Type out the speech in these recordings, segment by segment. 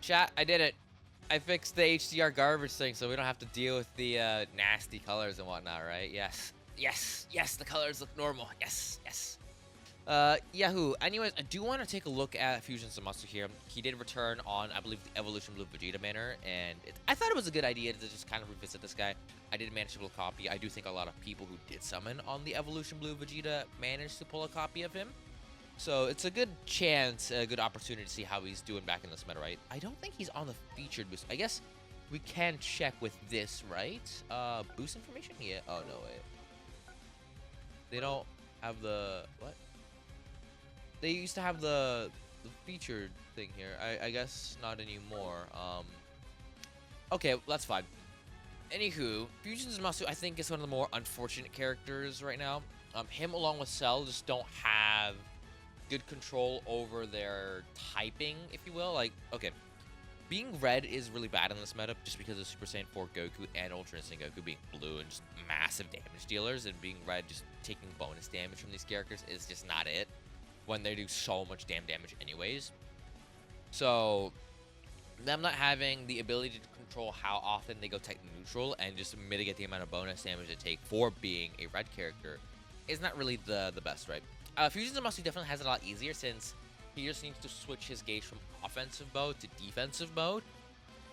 Chat, I did it. I fixed the HDR garbage thing so we don't have to deal with the nasty colors and whatnot, right? Yes. Yes. Yes, the colors look normal. Yes. Yes. Yahoo. Anyways, I do want to take a look at Fusion Zamasu here. He did return on, I believe, the Evolution Blue Vegeta banner, and I thought it was a good idea to just kind of revisit this guy. I did manage to pull a copy. I do think a lot of people who did summon on the Evolution Blue Vegeta managed to pull a copy of him. So it's a good chance, a good opportunity to see how he's doing back in this meta, right? I don't think he's on the featured boost. I guess we can check with this, right? Boost information? Yeah. Oh, no, wait. They don't have the... What? They used to have the featured thing here. I guess not anymore. Okay, that's fine. Anywho, Fusion Zamasu, I think, is one of the more unfortunate characters right now. Him along with Cell just don't have good control over their typing, if you will. Like, okay, being red is really bad in this meta just because of Super Saiyan 4 Goku and Ultra Instinct Goku being blue and just massive damage dealers, and being red just taking bonus damage from these characters is just not it when they do so much damn damage anyways. So them not having the ability to control how often they go Titan neutral and just mitigate the amount of bonus damage they take for being a red character is not really the best, right? Fusion Zamasu definitely has it a lot easier since he just needs to switch his gauge from offensive mode to defensive mode.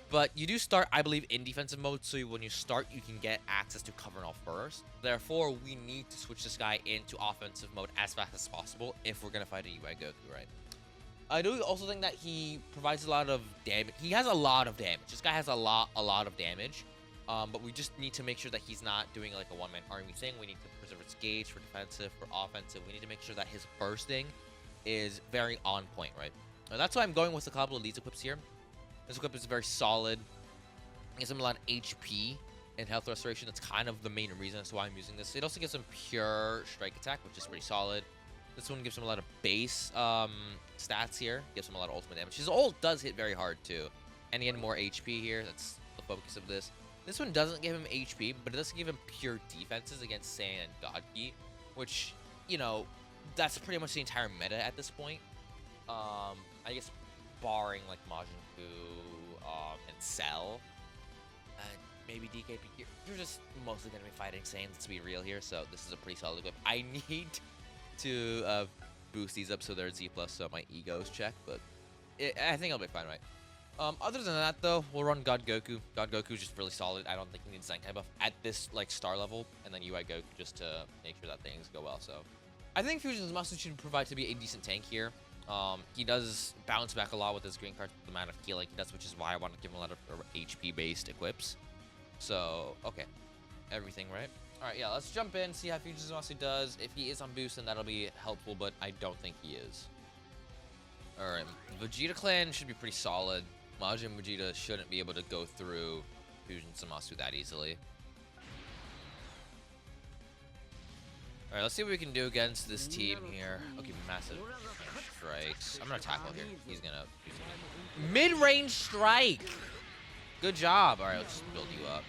But you do start, I believe, in defensive mode, so when you start, you can get access to cover and all first. Therefore, we need to switch this guy into offensive mode as fast as possible if we're going to fight a UI Goku, right? I do also think that he provides a lot of damage. He has a lot of damage. This guy has a lot of damage. But we just need to make sure that he's not doing like a one-man army thing. We need to preserve its gauge for defensive, for offensive. We need to make sure that his bursting is very on point, right? And that's why I'm going with a couple of these equips here. This equip is very solid. It gives him a lot of HP and health restoration. That's kind of the main reason as to why I'm using this. It also gives him pure strike attack, which is pretty solid. This one gives him a lot of base stats here. Gives him a lot of ultimate damage. His ult does hit very hard too. And he had more HP here. That's the focus of this. This one doesn't give him HP, but it does give him pure defenses against Saiyan and God Ki, which, you know, that's pretty much the entire meta at this point. I guess barring like Majin Buu and Cell, maybe DKP. You're just mostly going to be fighting Saiyans, to be real here, so this is a pretty solid equip. I need to boost these up so they're Z+, so my ego's check, but I think I'll be fine, right? Other than that, though, we'll run God Goku. God Goku is just really solid. I don't think he needs Zenkai buff at this, like, star level, and then UI Goku just to make sure that things go well, so. I think Fusion Zamasu should provide to be a decent tank here. He does bounce back a lot with his green card, the amount of healing he does, which is why I want to give him a lot of HP-based equips. So, okay. Everything, right? Alright, yeah, let's jump in, see how Fusion Zamasu does. If he is on boost, then that'll be helpful, but I don't think he is. Alright, Vegeta Clan should be pretty solid. Majin Vegeta shouldn't be able to go through Fusion Zamasu that easily. Alright, let's see what we can do against this team here. Okay, massive strikes. I'm gonna tackle here. He's gonna do something. Mid-range strike! Good job. Alright, let's just build you up.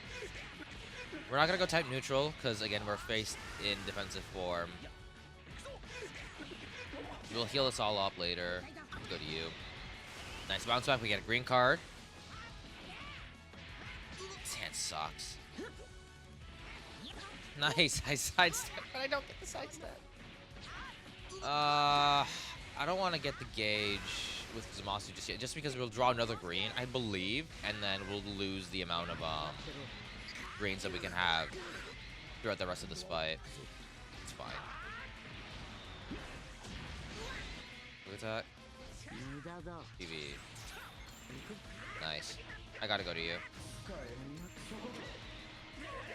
We're not gonna go type neutral, because again, we're faced in defensive form. We'll heal us all up later. Let's go to you. Nice bounce back. We get a green card. This hand sucks. Nice. I sidestep, but I don't get the sidestep. I don't want to get the gauge with Zamasu just yet, just because we'll draw another green, I believe, and then we'll lose the amount of greens that we can have throughout the rest of this fight. It's fine. Quick attack. TV. Nice. I gotta go to you.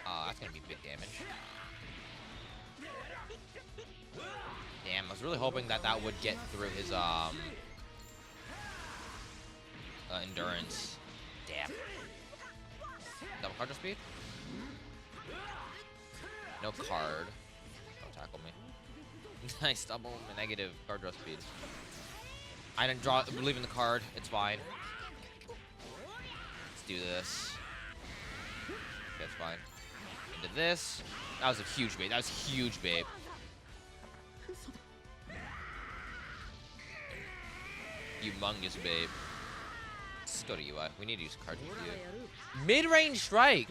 That's gonna be big damage. Damn, I was really hoping that that would get through his endurance. Damn. Double card speed? No card. Don't tackle me. Nice double negative card draw speed. I didn't believe in the card. It's fine. Let's do this. That's fine. Into this. That was a huge bait. That was huge bait. Humongous bait. Let's go to UI. We need to use cards with you. Mid-range strike!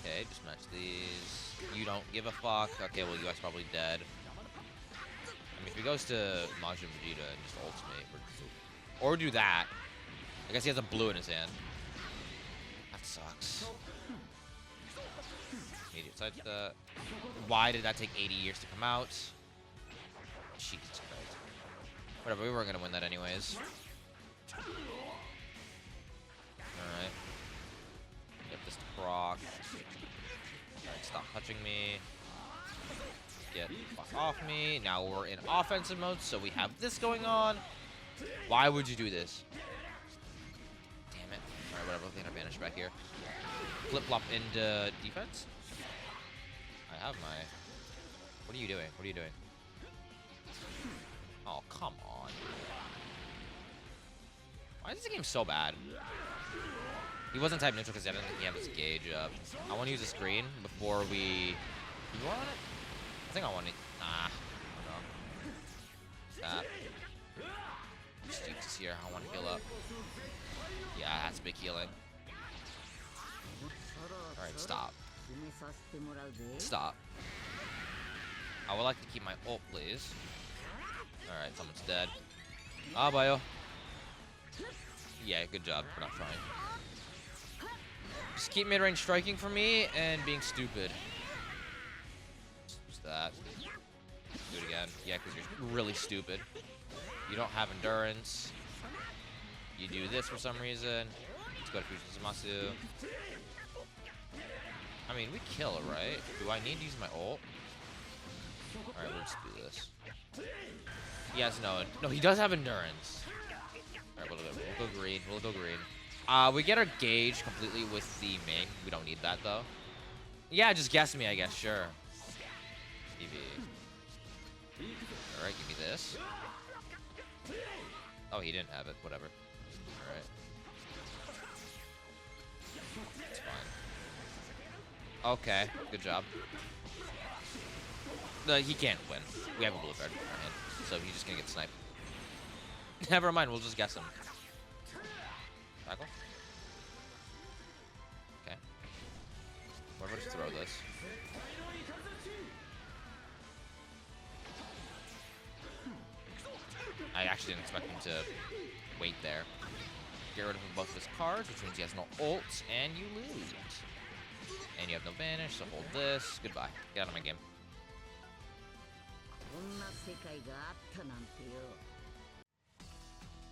Okay, just match these. You don't give a fuck. Okay, well, UI's probably dead. I mean, if he goes to Majin Vegeta and just ultimate, or do that. I guess he has a blue in his hand. That sucks. Immediate side that. Why did that take 80 years to come out? Jesus Christ. Whatever, we weren't gonna win that anyways. Alright. Get this to proc. Alright, stop touching me. Get the fuck off me. Now we're in offensive mode, so we have this going on. Why would you do this? Damn it. Alright, whatever. We'll get our vanish back here. Flip-flop into defense. I have my... What are you doing? What are you doing? Oh, come on. Why is this game so bad? He wasn't type neutral because I didn't think he had his gauge up. I want to use a screen before we... You want it? I think I want it. Nah. Stop. Steve is here. I want to heal up. Yeah, that's big healing. Alright, stop. Stop. I would like to keep my ult, please. Alright, someone's dead. Ah, bio. Yeah, good job for not trying. Just keep mid-range striking for me and being stupid. Just that. Do it again. Yeah, because you're really stupid. You don't have endurance. You do this for some reason. Let's go to Fusion Zamasu. I mean, we kill it, right? Do I need to use my ult? Alright, let's do this. Yes, no, he does have endurance. Alright, we'll go green. We'll go green. We get our gauge completely with the Ming. We don't need that, though. Yeah, just guess me, I guess. Sure. TV. Alright, give me this. Oh, he didn't have it. Whatever. Alright. It's fine. Okay, good job. He can't win. We have a blue card in our hand, so he's just gonna get sniped. Never mind, we'll just guess him. Tackle? Okay. What if I just throw this? I actually didn't expect him to wait there. Get rid of both of his cards, which means he has no ult, and you lose. And you have no vanish, so hold this. Goodbye. Get out of my game.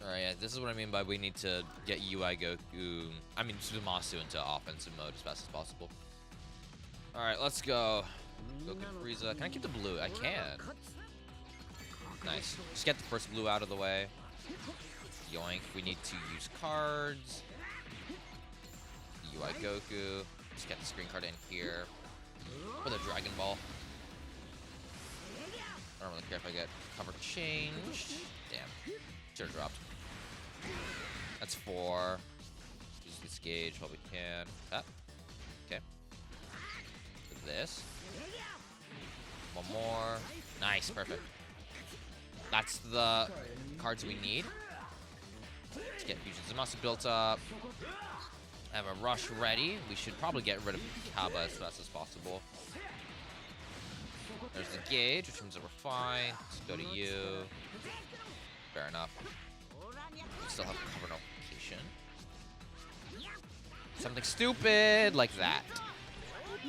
Alright, yeah, this is what I mean by we need to get UI Goku, Zamasu into offensive mode as fast as possible. Alright, let's go. Goku Frieza. Can I keep the blue? I can. Nice. Just get the first blue out of the way. Yoink. We need to use cards. UI Goku. Just get the screen card in here. For the Dragon Ball. I don't really care if I get cover changed. Damn. Should have dropped. That's 4. Use this gauge while we can. That. Okay. This. One more. Nice. Perfect. That's the cards we need. Let's get Fusion Zamasu built up. I have a rush ready. We should probably get rid of Kaba as fast as possible. There's the gauge, which means that we're fine. Let's go to you. Fair enough. We still have cover notification. Something stupid like that.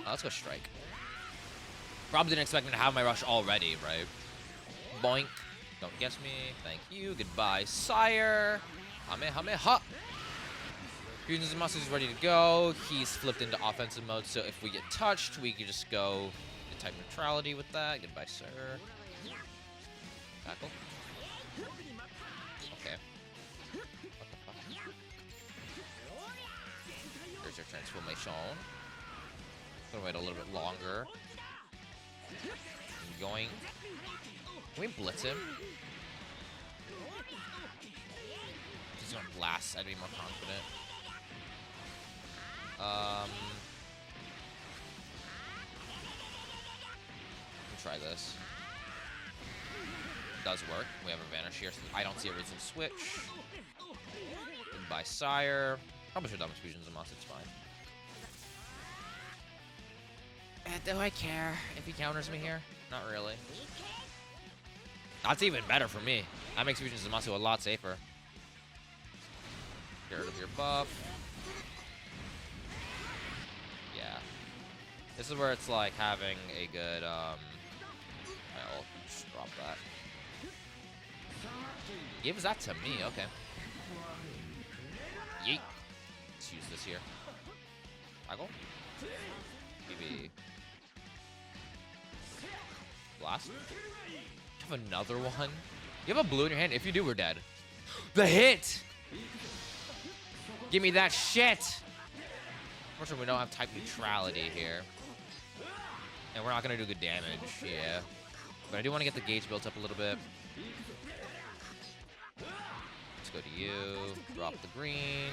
Let's go strike. Probably didn't expect me to have my rush already, right? Boink. Don't guess me. Thank you. Goodbye, sire. Kamehameha. Fusion Zamasu is ready to go. He's flipped into offensive mode, so if we get touched, we can just go to type neutrality with that. Goodbye, sir. Tackle. Okay. What the fuck? There's your transformation. Gonna wait a little bit longer. Going. Can we blitz him? He's gonna blast. I'd be more confident. Try this. It does work. We have a vanish here, so I don't see a reason to switch. by Sire. Probably should have done Fusion Zamasu, it's fine. Do I care if he counters me here? Not really. That's even better for me. That makes Fusion Zamasu a lot safer. Get rid of your buff. Yeah. This is where it's like having a good, I'll just drop that. Gives that to me, okay. Yeet. Let's use this here. Toggle. Maybe. Blast. You have another one? You have a blue in your hand? If you do, we're dead. The hit! Give me that shit! Unfortunately, we don't have type neutrality here. And we're not gonna do good damage, yeah. But I do want to get the gauge built up a little bit. Let's go to you. Drop the green.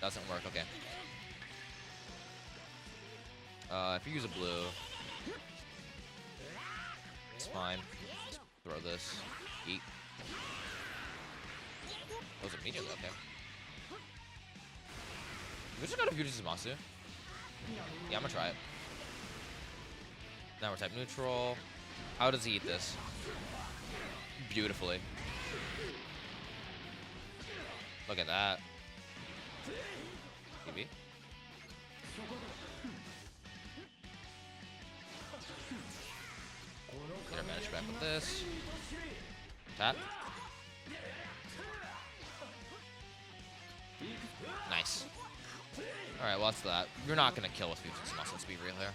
Doesn't work, okay. If you use a blue, it's fine. Just throw this. Yeet. That was immediately, okay. We just gotta use Zamasu. Yeah, I'm gonna try it. Now we're type neutral. How does he eat this? Beautifully. Look at that. TV. Get our manage back with this. Tap. Nice. Alright, well, that's that. You're not gonna kill with Fusion Zamasu, let's be real here.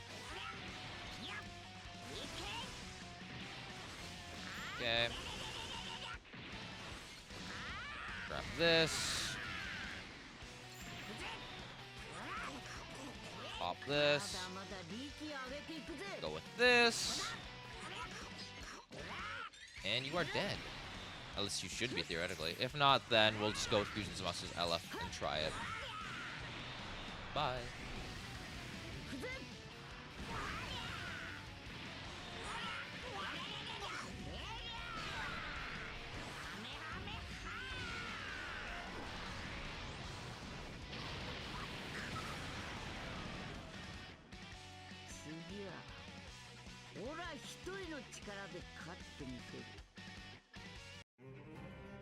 Okay. Grab this. Pop this. Go with this. And you are dead. At least you should be, theoretically. If not, then we'll just go with Fusion Zamasu's LF and try it. Bye.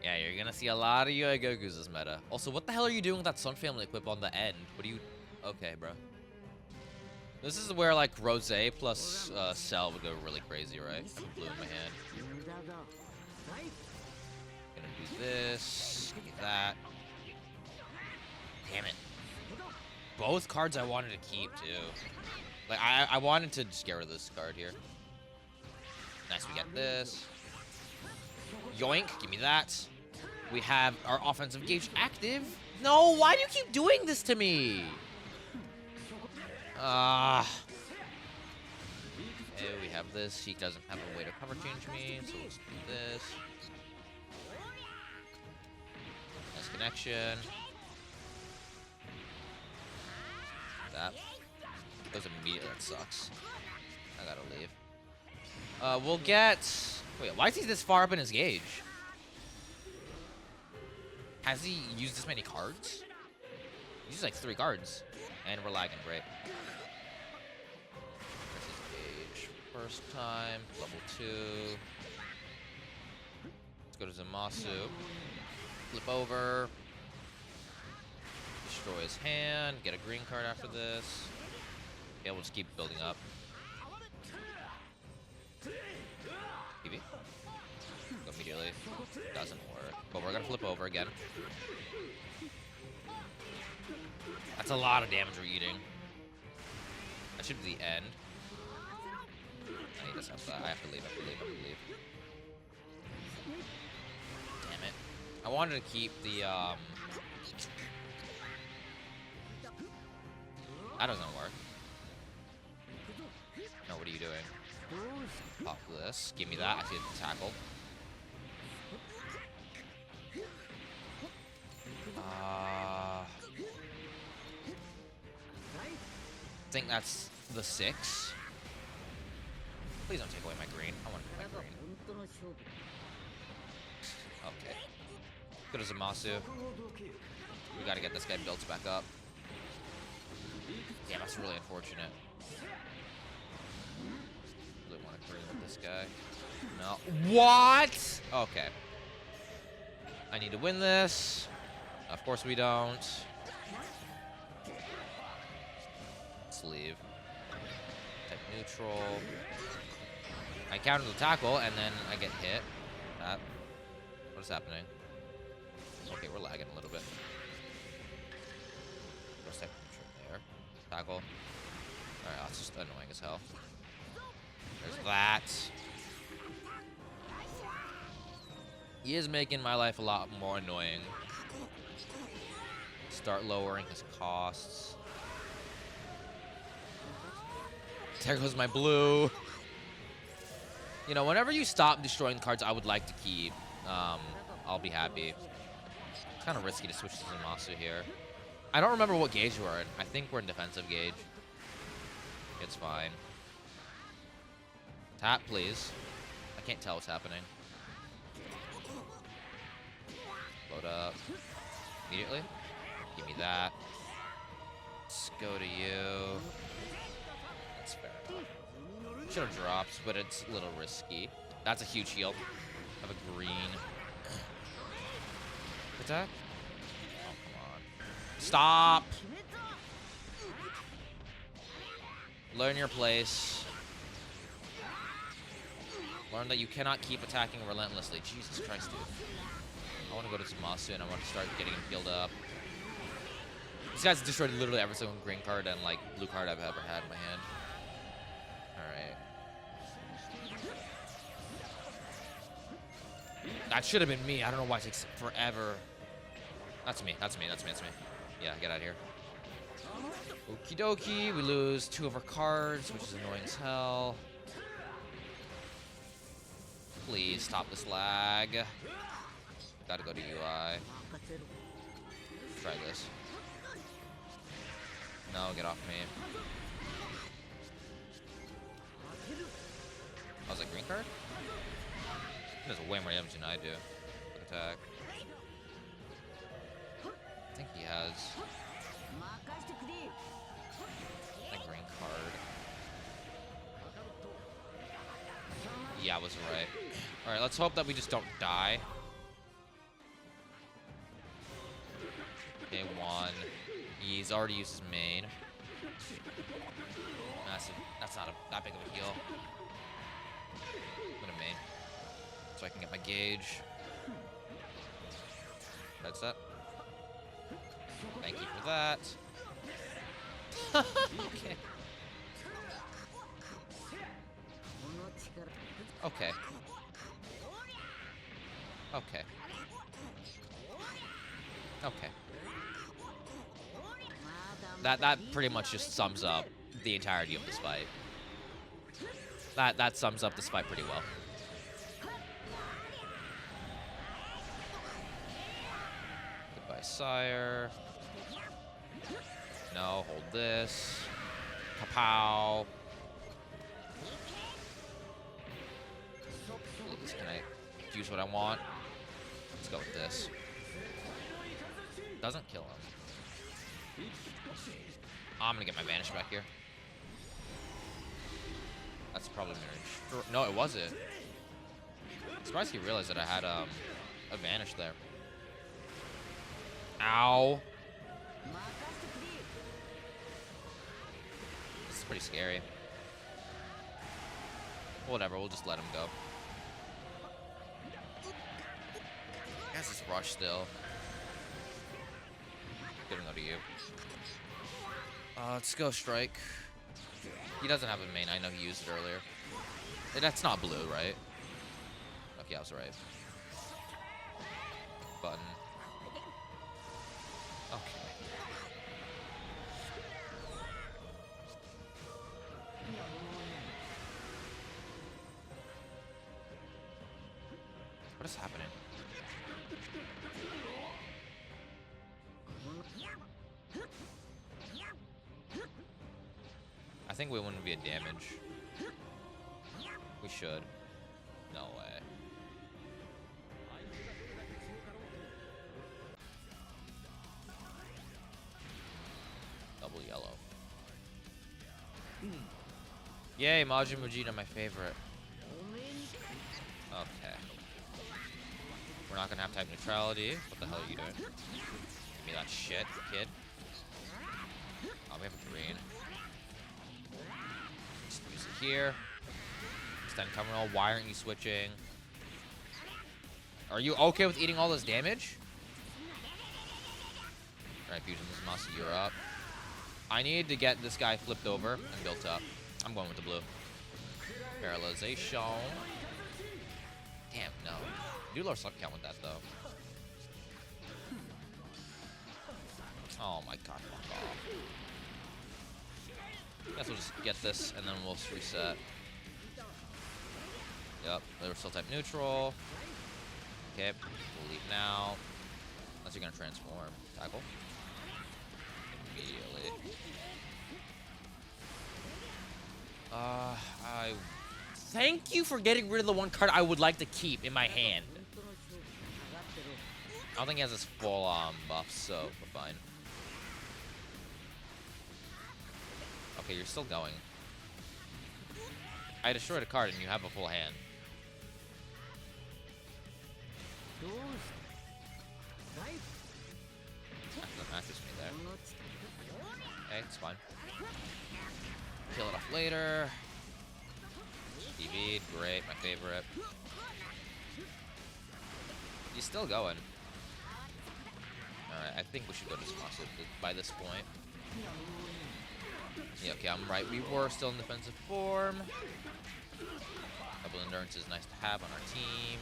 Yeah, you're gonna see a lot of Yoi Gokus this meta. Also, what the hell are you doing with that Sun Family equip on the end? What do you... Okay, bro. This is where, like, Rose plus Cell would go really crazy, right? I have blue in my hand. Gonna do this. Give me that. Damn it. Both cards I wanted to keep, too. Like, I wanted to just get rid of this card here. Nice, we get this. Yoink, give me that. We have our offensive gauge active. No, why do you keep doing this to me? Okay, we have this. He doesn't have a way to cover change me, so let's do this. Nice connection. That goes immediately. That sucks. I gotta leave. We'll get... Wait, why is he this far up in his gauge? Has he used this many cards? He used like 3 cards. And we're lagging, great. This is gauge. First time, level 2. Let's go to Zamasu. Flip over. Destroy his hand. Get a green card after this. Yeah, we'll just keep building up. TV. Go immediately. Doesn't work. But we're gonna flip over again. That's a lot of damage we're eating. That should be the end. I need to stop that. I have to leave. Damn it. I wanted to keep the that doesn't work. No, what are you doing? Pop this. Give me that. I see the tackle. I think that's the 6. Please don't take away my green. I want my green. Okay. Go to Zamasu. We gotta get this guy built back up. Yeah, that's really unfortunate. Really want to green with this guy. No. What? Okay. I need to win this. Of course we don't. Let's leave. Type neutral. I counter the tackle, and then I get hit. What is happening? Okay, we're lagging a little bit. What's type neutral there? Tackle. Alright, that's just annoying as hell. There's that. He is making my life a lot more annoying. Start lowering his costs. There goes my blue. You know, whenever you stop destroying cards I would like to keep, I'll be happy. It's kind of risky to switch to Zamasu here. I don't remember what gauge we're in. I think we're in defensive gauge. It's fine. Tap, please. I can't tell what's happening. Load up. Immediately. Give me that. Let's go to you. That's fair enough. Should have dropped, but it's a little risky. That's a huge heal. I have a green. Attack? Oh, come on. Stop! Learn your place. Learn that you cannot keep attacking relentlessly. Jesus Christ, dude. I want to go to Zamasu and I want to start getting him healed up. This guy's destroyed literally every single green card and like blue card I've ever had in my hand. Alright. That should have been me. I don't know why it takes forever. That's me. That's me. That's me. That's me. Yeah, get out of here. Okie dokie. We lose 2 of our cards, which is annoying as hell. Please stop this lag. Gotta go to UI. Try this. No, get off me. Oh, was that green card? He does way more damage than I do. Quick attack. I think he has a green card. Yeah, I was right. Alright, let's hope that we just don't die. Okay, 1. He's already used his main. That's not that big of a heal. I'm gonna main. So I can get my gauge. That's that. Thank you for that. Okay. Okay. Okay. Okay. That pretty much just sums up the entirety of this fight. That sums up this fight pretty well. Goodbye, sire. No, hold this. Kapow. Please, can I use what I want? Let's go with this. Doesn't kill him. I'm gonna get my vanish back here. That's probably marriage. No, it wasn't. I'm surprised he realized that I had a vanish there. Ow. This is pretty scary. Whatever, we'll just let him go. He has this rush still. Gonna go to you. Let's go strike. He doesn't have a main. I know he used it earlier. That's not blue, right? Okay, I was right. Button. Okay. What is happening? I think we wouldn't be a damage. We should. No way. double yellow. Yay, Majin Vegeta, my favorite. Okay. We're not gonna have type neutrality. What the hell are you doing? Give me that shit, kid. Oh, we have a green. Just use it here. Extend cover roll. Why aren't you switching? Are you okay with eating all this damage? Alright, Fusion Zamasu, you're up. I need to get this guy flipped over and built up. I'm going with the blue. Paralyzation. Damn, no. Do lower slug count with that, though. Oh my god, fuck off. Guess we'll just get this, and then we'll reset. Yep, they were still type neutral. Okay, we'll leave now. Unless you're gonna transform. Tackle. Immediately. Thank you for getting rid of the one card I would like to keep in my hand. I don't think he has his full buff, so we're fine. Okay, you're still going. I destroyed a card and you have a full hand. That matches me there. Okay, it's fine. Kill it off later. DB, great, my favorite. He's still going. Alright, I think we should go to Zamasu by this point. Yeah, okay, I'm right. We were still in defensive form. Double endurance is nice to have on our team.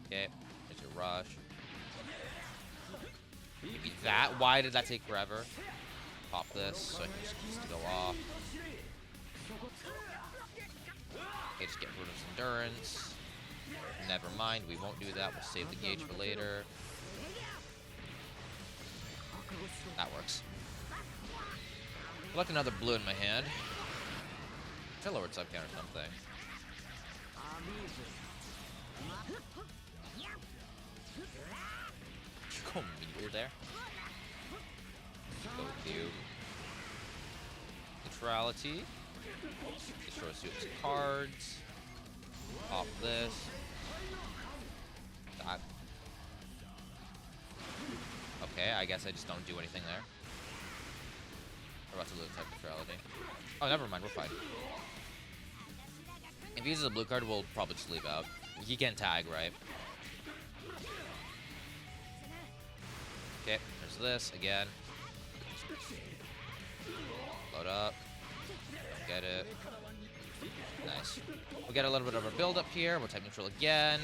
Okay, there's your rush. Maybe that. Why did that take forever? Pop this so I can just get this to go off. Okay, just get rid of his endurance. Never mind, we won't do that. We'll save the gauge for later. That works. I left another blue in my hand. Try lowered sub count or something. Go meteor there. Go with you. Neutrality. Destroy Suit's cards. Pop this. That. Okay, I guess I just don't do anything there. We're about to lose type neutrality. Oh, never mind, we're fine. If he uses a blue card, we'll probably just leave out. He can tag, right? Okay, there's this again. Load up. Don't get it. Nice. We'll get a little bit of a build up here. We'll type neutral again.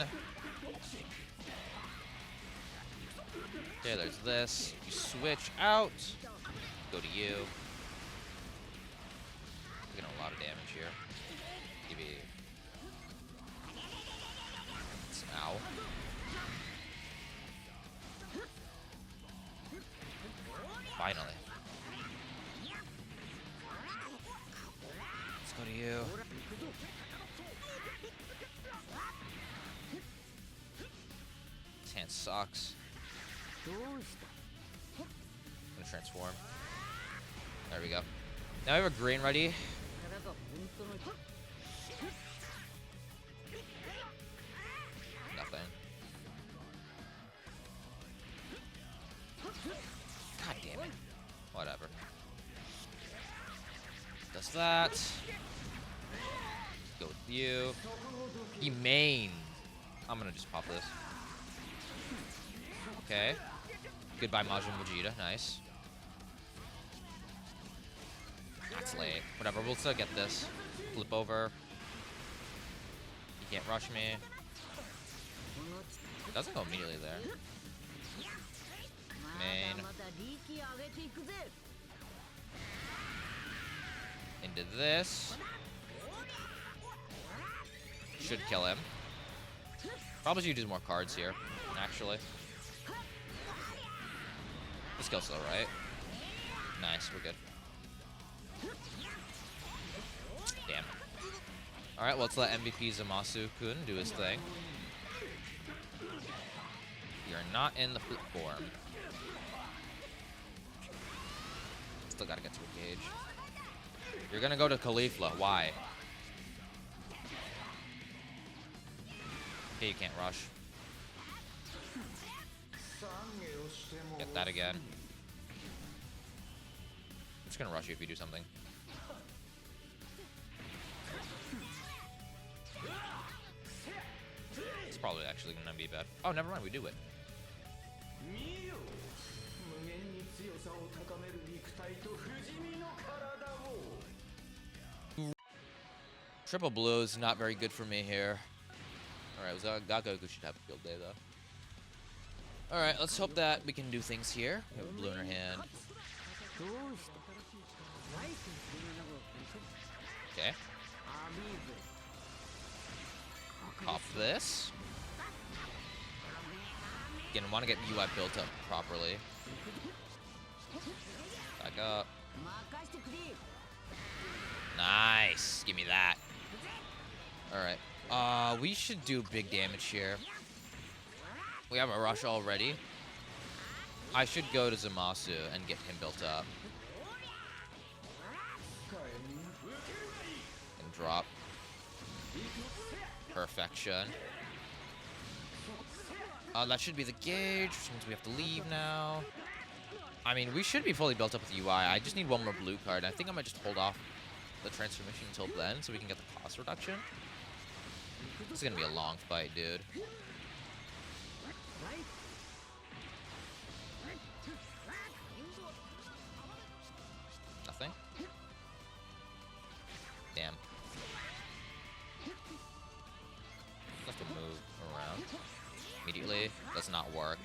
Okay, there's this. You switch out. Go to you. We're getting a lot of damage here. DB. Ow. Finally. Let's go to you. This hand sucks. I'm gonna transform. There we go. Now we have a green ready. Nothing. God damn it. Whatever. Does that. Go with you. He main. I'm gonna just pop this. Okay. Goodbye, Majin Vegeta. Nice. That's late. Whatever, we'll still get this. Flip over. He can't rush me. It doesn't go immediately there. Main. Into this. Should kill him. Probably should use more cards here, actually. This goes slow, right? Nice, we're good. Damn. Alright, well, let's let MVP Zamasu-kun do his thing. You're not in the flip form. Still gotta get to a gauge. You're gonna go to Caulifla. Why? Okay, you can't rush. Get that again. I'm just gonna rush you if you do something. It's probably actually gonna be bad. Oh, never mind, we do it. Triple blue is not very good for me here. Alright, Gagaku should have a field day though. Alright, let's hope that we can do things here. We have a blue in our hand. Okay. Pop this. Again, I want to get UI built up properly. Back up. Nice. Give me that. Alright. We should do big damage here. We have a rush already. I should go to Zamasu and get him built up. And drop. Perfection. That should be the gauge, which means we have to leave now. I mean, we should be fully built up with UI. I just need one more blue card. I think I might just hold off the transformation until then so we can get the cost reduction. This is gonna be a long fight, dude. Nothing? Damn. Have to move around. Immediately. Does not work.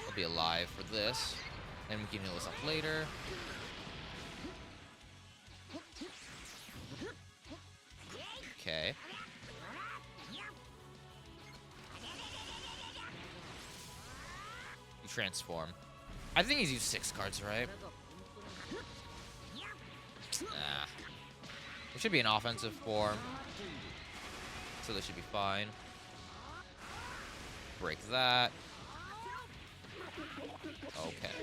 We'll be alive for this. And we can heal this up later. Okay. You transform. I think he's used 6 cards, right? Nah. It should be an offensive form. So this should be fine. Break that. Okay.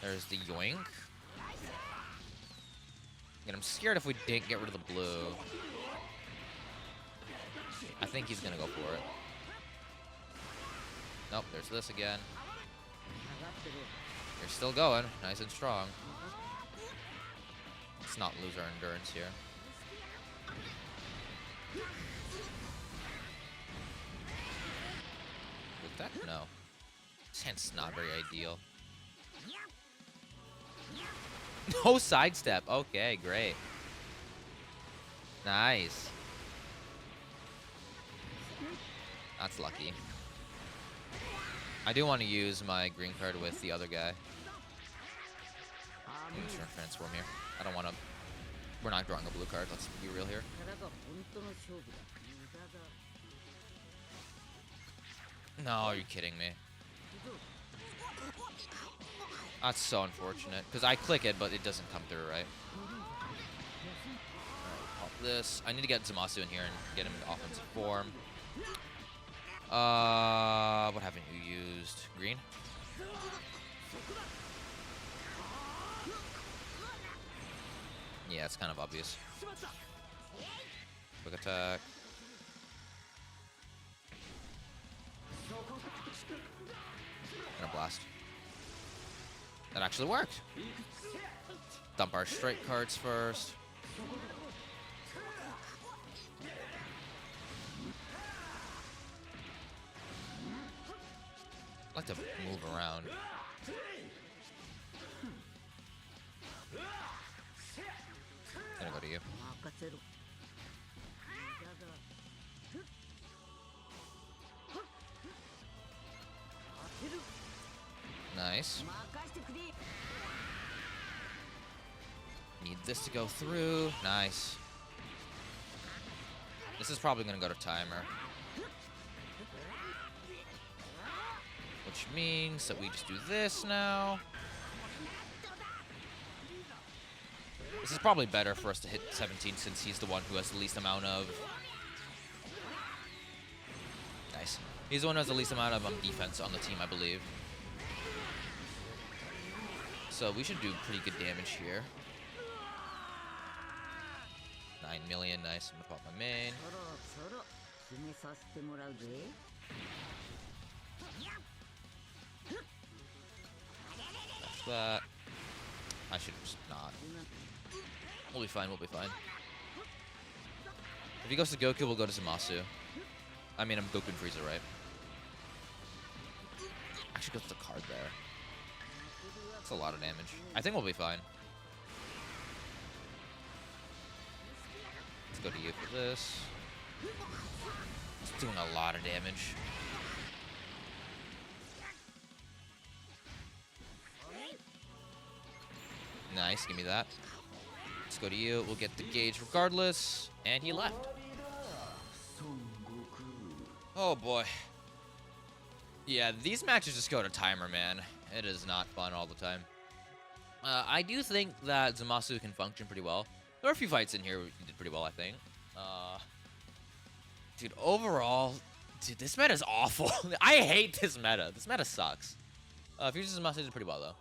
There's the yoink. And I'm scared if we didn't get rid of the blue. I think he's gonna go for it. Nope, there's this again. You're still going, nice and strong. Let's not lose our endurance here. With that? No. This hand's not very ideal. No sidestep. Okay, great. Nice. That's lucky. I do want to use my green card with the other guy. I'm just gonna transform here. I don't want to. We're not drawing a blue card. Let's be real here. No, are you kidding me? That's so unfortunate. Because I click it, but it doesn't come through, right? Alright, pop this. I need to get Zamasu in here and get him into offensive form. What haven't you used? Green? Yeah, it's kind of obvious. Quick attack. And a blast. That actually worked. Dump our straight cards first. I like to move around. Gonna go to you. Nice. Need this to go through. Nice. This is probably gonna go to timer. Which means that we just do this now. This is probably better for us to hit 17 since he's the one who has the least amount of... Nice. He's the one who has the least amount of defense on the team, I believe. So we should do pretty good damage here. 9 million, nice. I'm gonna pop my main. That's that. I should just not. We'll be fine, we'll be fine. If he goes to Goku, we'll go to Zamasu. I mean, I'm Goku and Frieza, right? Actually, goes to the card there. That's a lot of damage. I think we'll be fine. Let's go to you for this. It's doing a lot of damage. Nice, give me that. Let's go to you. We'll get the gauge regardless. And he left. Oh boy. Yeah, these matches just go to timer, man. It is not fun all the time. I do think that Zamasu can function pretty well. There are a few fights in here he did pretty well, I think. Dude, overall, dude, this meta is awful. I hate this meta. This meta sucks. Future Zamasu did pretty well, though.